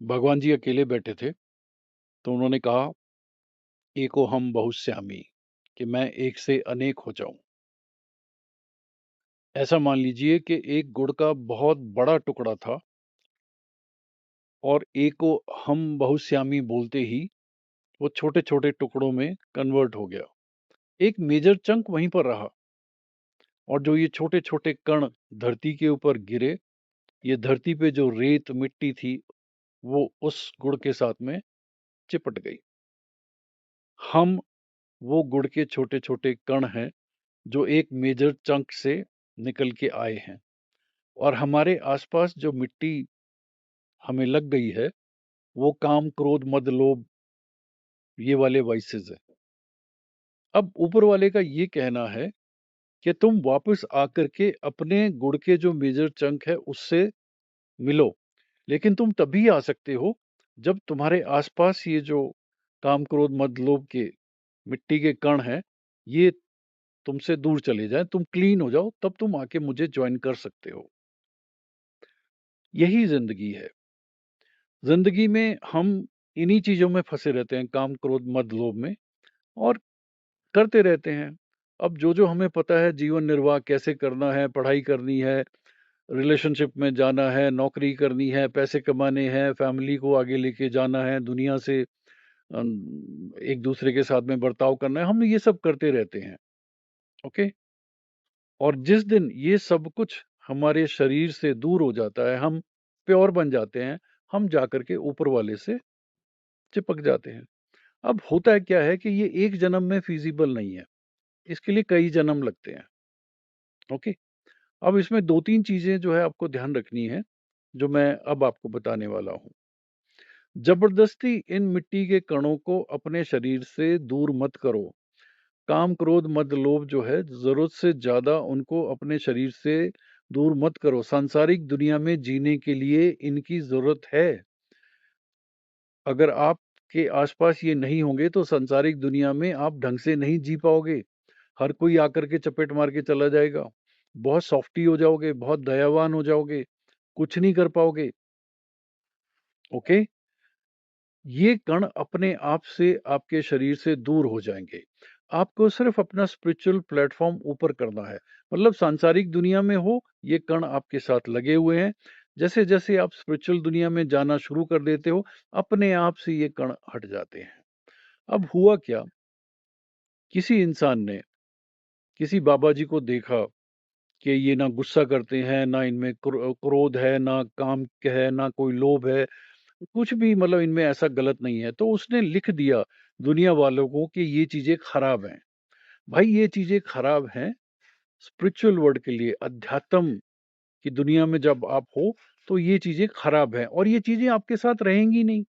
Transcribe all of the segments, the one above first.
भगवान जी अकेले बैठे थे, तो उन्होंने कहा, "एको हम बहुश्यामी" कि मैं एक से अनेक हो जाऊँ। ऐसा मान लीजिए कि एक गुड़ का बहुत बड़ा टुकड़ा था और एको हम बहुश्यामी बोलते ही वो छोटे-छोटे टुकड़ों में कन्वर्ट हो गया। एक मेजर चंक वहीं पर रहा और जो ये छोटे-छोटे कण धरती के ऊपर गिरे, ये धरती पे जो रेत मिट्टी थी, वो उस गुड़ के साथ में चिपट गई। हम वो गुड़ के छोटे-छोटे कण हैं, जो एक मेजर चंक से निकल के आए हैं और हमारे आसपास जो मिट्टी हमें लग गई है, वो काम, क्रोध, मद, लोभ ये वाले वाइसेस हैं। अब ऊपर वाले का ये कहना है कि तुम वापस आकर के अपने गुड़ के जो मेजर चंक है उससे मिलो, लेकिन तुम तभी आ सकते हो जब तुम्हारे आसपास ये जो काम, क्रोध, मद, लोभ के मिट्टी के कण हैं, ये तुमसे दूर चले जाएं, तुम क्लीन हो जाओ, तब तुम आके मुझे ज्वाइन कर सकते हो। यही जिंदगी है। जिंदगी में हम इन्हीं चीजों में फंसे रहते हैं, काम, क्रोध, मद, लोभ में, और करते रहते हैं। अब जो हमें पता है जीवन निर्वाह कैसे करना है, पढ़ाई करनी है, रिलेशनशिप में जाना है, नौकरी करनी है, पैसे कमाने हैं, फैमिली को आगे लेके जाना है, दुनिया से एक दूसरे के साथ में बर्ताव करना है, हम ये सब करते रहते हैं। ओके। और जिस दिन ये सब कुछ हमारे शरीर से दूर हो जाता है, हम प्योर बन जाते हैं, हम जाकर के ऊपर वाले से चिपक जाते हैं। अब होता क्या है कि ये एक जन्म में फिजिबल नहीं है, इसके लिए कई जन्म लगते हैं। ओके। अब इसमें दो तीन चीजें जो है आपको ध्यान रखनी है, जो मैं अब आपको बताने वाला हूँ। जबरदस्ती इन मिट्टी के कणों को अपने शरीर से दूर मत करो। काम, क्रोध, मद, लोभ जो है, जरूरत से ज्यादा उनको अपने शरीर से दूर मत करो। सांसारिक दुनिया में जीने के लिए इनकी जरूरत है। अगर आपके आसपास ये नहीं होंगे तो सांसारिक दुनिया में आप ढंग से नहीं जी पाओगे। हर कोई आकर के चपेट मार के चला जाएगा। बहुत सॉफ्टी हो जाओगे, बहुत दयावान हो जाओगे, कुछ नहीं कर पाओगे। ओके। ये कण अपने आप से आपके शरीर से दूर हो जाएंगे। आपको सिर्फ अपना स्पिरिचुअल प्लेटफॉर्म ऊपर करना है। मतलब सांसारिक दुनिया में हो, ये कण आपके साथ लगे हुए हैं। जैसे जैसे आप स्पिरिचुअल दुनिया में जाना शुरू कर देते हो, अपने आप से ये कण हट जाते हैं। अब हुआ क्या, किसी इंसान ने किसी बाबा जी को देखा कि ये ना गुस्सा करते हैं, ना इनमें क्रोध है, ना काम है, ना कोई लोभ है, कुछ भी, मतलब इनमें ऐसा गलत नहीं है। तो उसने लिख दिया दुनिया वालों को कि ये चीजें खराब हैं। भाई ये चीजें खराब हैं स्पिरिचुअल वर्ल्ड के लिए, अध्यात्म की दुनिया में जब आप हो तो ये चीजें खराब हैं और ये चीजें आपके साथ रहेंगी नहीं।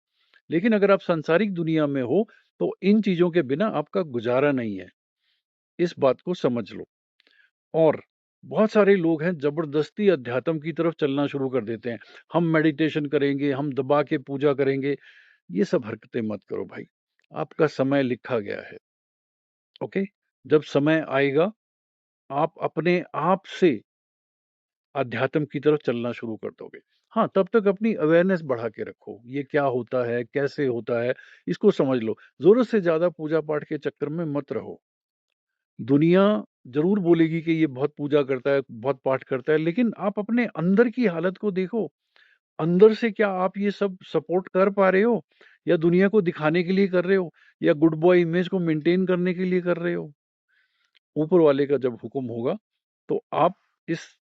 लेकिन अगर आप सांसारिक दुनिया में हो तो इन चीजों के बिना आपका गुजारा नहीं है। इस बात को समझ लो। और बहुत सारे लोग हैं जबरदस्ती अध्यात्म की तरफ चलना शुरू कर देते हैं। हम मेडिटेशन करेंगे, हम दबा के पूजा करेंगे। ये सब हरकतें मत करो भाई। आपका समय लिखा गया है। ओके। जब समय आएगा, आप अपने आप से अध्यात्म की तरफ चलना शुरू कर दोगे। हाँ, तब तक अपनी अवेयरनेस बढ़ा के रखो। ये क्या होता है, कैसे होता है, इसको समझ लो। जरूरत से ज्यादा पूजा पाठ के चक्कर में मत रहो। दुनिया जरूर बोलेगी कि ये बहुत पूजा करता है, बहुत पाठ करता है, लेकिन आप अपने अंदर की हालत को देखो। अंदर से क्या आप ये सब सपोर्ट कर पा रहे हो, या दुनिया को दिखाने के लिए कर रहे हो, या गुड बॉय इमेज को मेंटेन करने के लिए कर रहे हो? ऊपर वाले का जब हुक्म होगा तो आप इस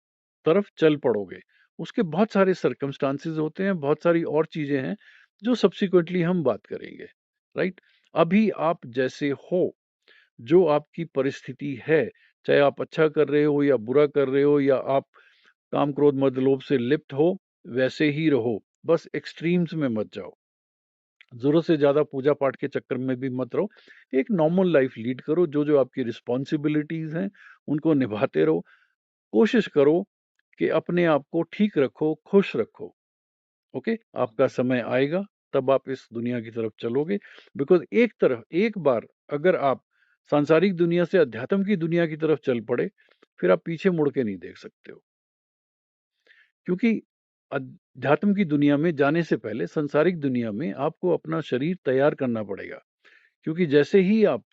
तरफ चल पड़ोगे। उसके बहुत सारे सर्कमस्टांसेस होते हैं, बहुत सारी और चीजें हैं जो सब्सिक्वेंटली हम बात करेंगे। राइट। अभी आप जैसे हो, जो आपकी परिस्थिति है, चाहे आप अच्छा कर रहे हो या बुरा कर रहे हो, या आप काम, क्रोध, मद, लोभ से लिप्त हो, वैसे ही रहो। बस एक्सट्रीम्स में मत जाओ। जरूरत से ज्यादा पूजा पाठ के चक्कर में भी मत रहो। एक नॉर्मल लाइफ लीड करो। जो जो आपकी रिस्पॉन्सिबिलिटीज हैं उनको निभाते रहो। कोशिश करो कि अपने आप को ठीक रखो, खुश रखो। ओके। आपका समय आएगा, तब आप इस दुनिया की तरफ चलोगे। बिकॉज एक तरफ, एक बार अगर आप सांसारिक दुनिया से अध्यात्म की दुनिया की तरफ चल पड़े, फिर आप पीछे मुड़ के नहीं देख सकते हो। क्योंकि अध्यात्म की दुनिया में जाने से पहले सांसारिक दुनिया में आपको अपना शरीर तैयार करना पड़ेगा, क्योंकि जैसे ही आप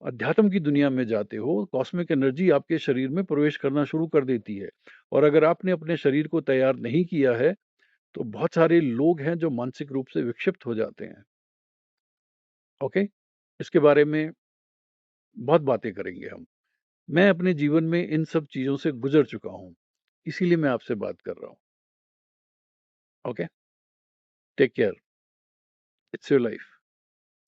अध्यात्म की दुनिया में जाते हो, कॉस्मिक एनर्जी आपके शरीर में प्रवेश करना शुरू कर देती है। और अगर आपने अपने शरीर को तैयार नहीं किया है, तो बहुत सारे लोग हैं जो मानसिक रूप से विक्षिप्त हो जाते हैं। ओके? इसके बारे में बहुत बातें करेंगे हम। मैं अपने जीवन में इन सब चीज़ों से गुज़र चुका हूँ, इसीलिए मैं आपसे बात कर रहा हूँ। Okay? Take care. It's your life.